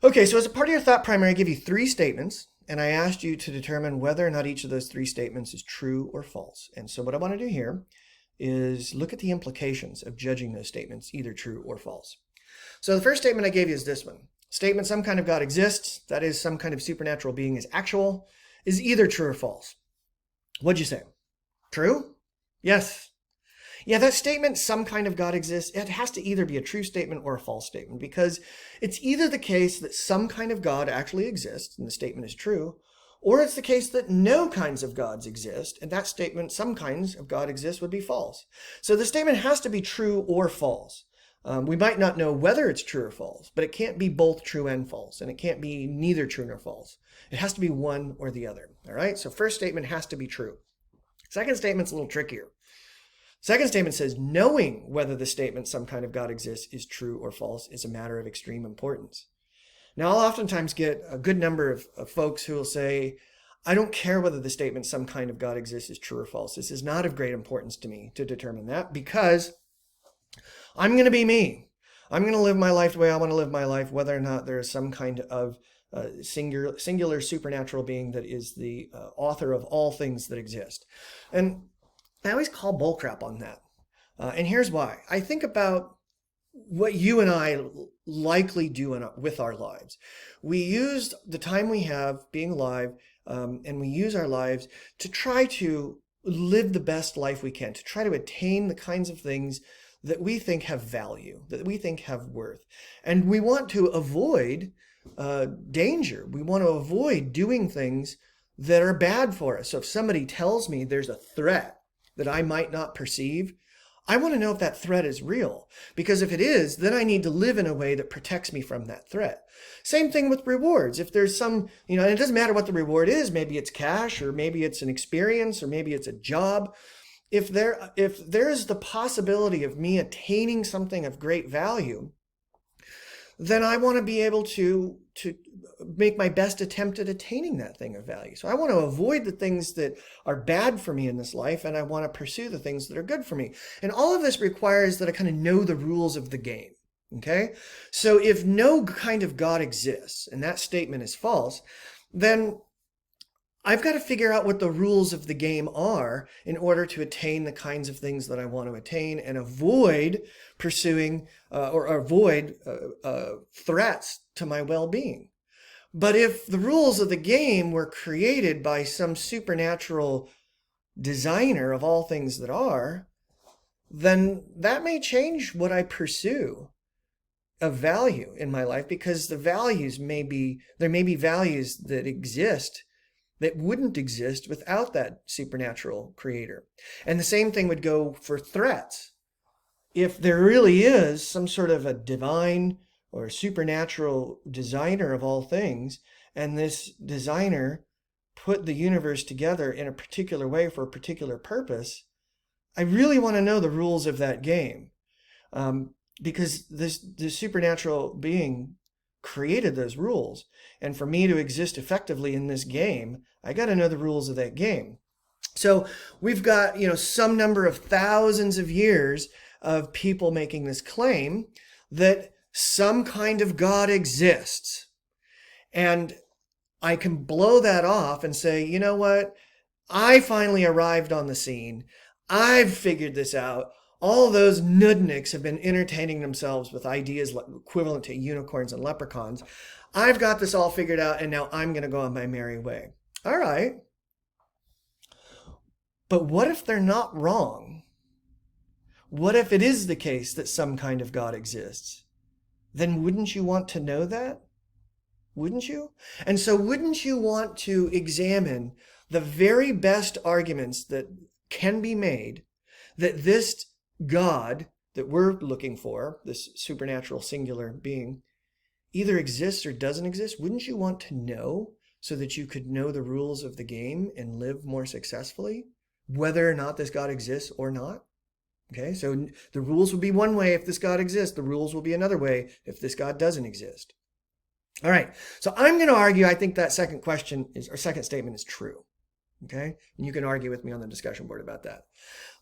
Okay, so as a part of your thought primer, I give you three statements, and I asked you to determine whether or not each of those three statements is true or false. And so what I want to do here is look at the implications of judging those statements either true or false. So the first statement I gave you is this one. Statement some kind of God exists, that is, some kind of supernatural being is actual, is either true or false. What'd you say? True? Yes. Yeah, that statement, some kind of God exists, it has to either be a true statement or a false statement, because it's either the case that some kind of God actually exists, and the statement is true, or it's the case that no kinds of gods exist, and that statement, some kinds of God exist, would be false. So the statement has to be true or false. We might not know whether it's true or false, but it can't be both true and false, and it can't be neither true nor false. It has to be one or the other. All right, so first statement has to be true. Second statement's a little trickier. Second statement says knowing whether the statement some kind of God exists is true or false is a matter of extreme importance. Now, I'll oftentimes get a good number of folks who will say, I don't care whether the statement some kind of God exists is true or false. This is not of great importance to me to determine that, because I'm going to be me. I'm going to live my life the way I want to live my life, whether or not there is some kind of singular supernatural being that is the author of all things that exist. And I always call bullcrap on that. And here's why. I think about what you and I likely do with our lives. We use the time we have being alive, and we use our lives to try to live the best life we can, to try to attain the kinds of things that we think have value, that we think have worth. And we want to avoid danger. We want to avoid doing things that are bad for us. So if somebody tells me there's a threat that I might not perceive, I want to know if that threat is real. Because if it is, then I need to live in a way that protects me from that threat. Same thing with rewards. If there's some, and it doesn't matter what the reward is, maybe it's cash, or maybe it's an experience, or maybe it's a job. If there's the possibility of me attaining something of great value, then I want to be able to make my best attempt at attaining that thing of value. So I want to avoid the things that are bad for me in this life, and I want to pursue the things that are good for me. And all of this requires that I kind of know the rules of the game. Okay? So if no kind of God exists, and that statement is false, then I've got to figure out what the rules of the game are in order to attain the kinds of things that I want to attain and avoid pursuing or avoid threats to my well-being. But if the rules of the game were created by some supernatural designer of all things that are, then that may change what I pursue of value in my life, because there may be values that exist that wouldn't exist without that supernatural creator. And the same thing would go for threats. If there really is some sort of a divine or supernatural designer of all things, and this designer put the universe together in a particular way for a particular purpose, I really want to know the rules of that game. Because this supernatural being created those rules. And for me to exist effectively in this game, I got to know the rules of that game. So we've got, some number of thousands of years of people making this claim that some kind of God exists. And I can blow that off and say, you know what? I finally arrived on the scene. I've figured this out. All those nudniks have been entertaining themselves with ideas equivalent to unicorns and leprechauns. I've got this all figured out, and now I'm going to go on my merry way. All right. But what if they're not wrong? What if it is the case that some kind of God exists? Then wouldn't you want to know that? Wouldn't you? And so wouldn't you want to examine the very best arguments that can be made that this God that we're looking for, this supernatural singular being, either exists or doesn't exist? Wouldn't you want to know so that you could know the rules of the game and live more successfully, whether or not this God exists or not? Okay, so the rules would be one way if this God exists. The rules will be another way if this God doesn't exist. All right, so I'm going to argue I think that second statement is true. Okay, and you can argue with me on the discussion board about that.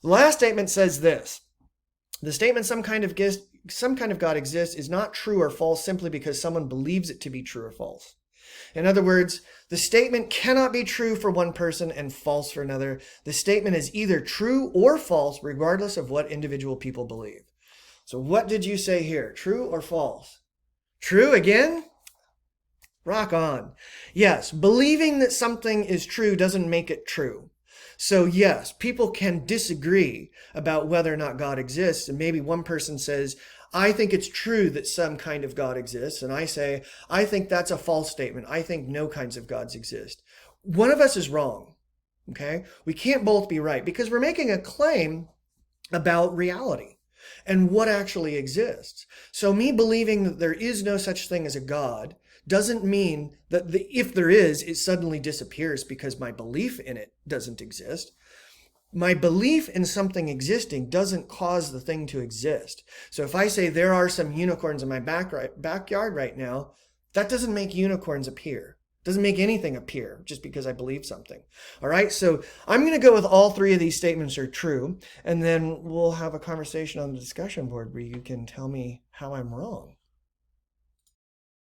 The last statement says this. The statement some kind of some kind of God exists is not true or false simply because someone believes it to be true or false. In other words, the statement cannot be true for one person and false for another. The statement is either true or false, regardless of what individual people believe. So what did you say here? True or false? True again? Rock on. Yes, believing that something is true doesn't make it true. So yes, people can disagree about whether or not God exists. And maybe one person says, I think it's true that some kind of God exists. And I say, I think that's a false statement. I think no kinds of gods exist. One of us is wrong. Okay? We can't both be right because we're making a claim about reality and what actually exists. So me believing that there is no such thing as a God doesn't mean that if there is, it suddenly disappears because my belief in it doesn't exist. My belief in something existing doesn't cause the thing to exist. So if I say there are some unicorns in my backyard right now, that doesn't make unicorns appear. It doesn't make anything appear just because I believe something. All right, so I'm going to go with all three of these statements are true, and then we'll have a conversation on the discussion board where you can tell me how I'm wrong.